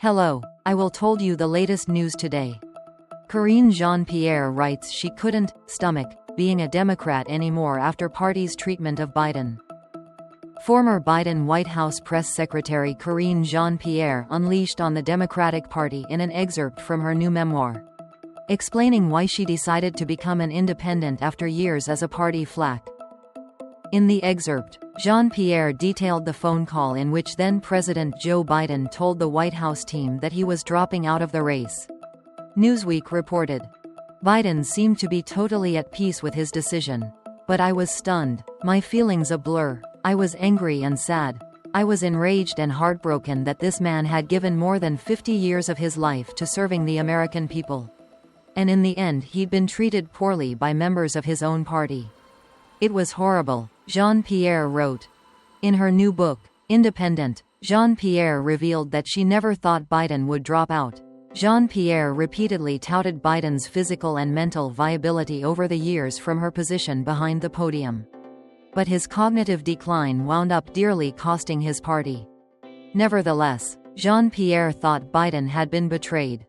Hello, I will told you the latest news today. Karine Jean Pierre writes she couldn't stomach being a Democrat anymore after party's treatment of Biden. Former Biden White House press secretary Karine Jean Pierre unleashed on the Democratic Party in an excerpt from her new memoir, explaining why she decided to become an independent after years as a party flack. In the excerpt, Jean Pierre detailed the phone call in which then-President Joe Biden told the White House team that he was dropping out of the race. Newsweek reported, "Biden seemed to be totally at peace with his decision. But I was stunned, my feelings a blur. I was angry and sad. I was enraged and heartbroken that this man had given more than 50 years of his life to serving the American people. And in the end he'd been treated poorly by members of his own party. It was horrible," Jean Pierre wrote. In her new book, Independent, Jean Pierre revealed that she never thought Biden would drop out. Jean Pierre repeatedly touted Biden's physical and mental viability over the years from her position behind the podium. But his cognitive decline wound up dearly costing his party. Nevertheless, Jean Pierre thought Biden had been betrayed.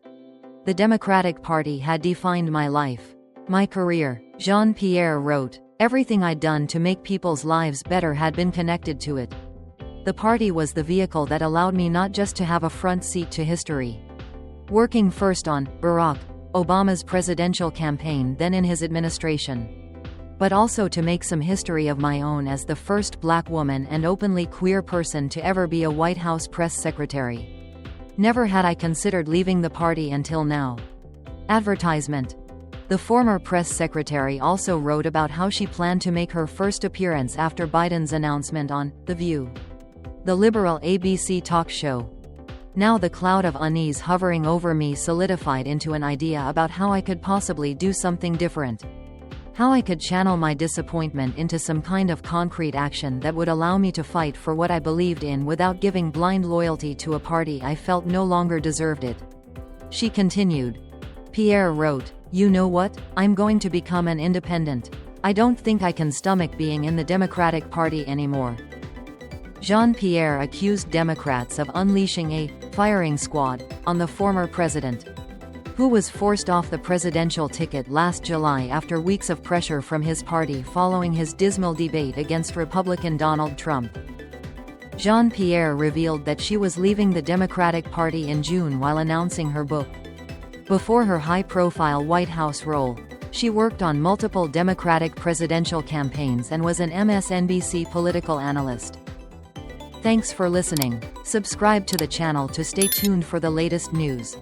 "The Democratic Party had defined my life, my career," Jean Pierre wrote. "Everything I'd done to make people's lives better had been connected to it. The party was the vehicle that allowed me not just to have a front seat to history, working first on Barack Obama's presidential campaign then in his administration, but also to make some history of my own as the first black woman and openly queer person to ever be a White House press secretary. Never had I considered leaving the party until now." Advertisement. The former press secretary also wrote about how she planned to make her first appearance after Biden's announcement on The View, the liberal ABC talk show. "Now the cloud of unease hovering over me solidified into an idea about how I could possibly do something different. How I could channel my disappointment into some kind of concrete action that would allow me to fight for what I believed in without giving blind loyalty to a party I felt no longer deserved it," she continued. Pierre wrote, "You know what? I'm going to become an independent. I don't think I can stomach being in the Democratic Party anymore." Jean Pierre accused Democrats of unleashing a firing squad on the former president, who was forced off the presidential ticket last July after weeks of pressure from his party following his dismal debate against Republican Donald Trump. Jean Pierre revealed that she was leaving the Democratic Party in June while announcing her book. Before her high-profile White House role, she worked on multiple Democratic presidential campaigns and was an MSNBC political analyst. Thanks for listening. Subscribe to the channel to stay tuned for the latest news.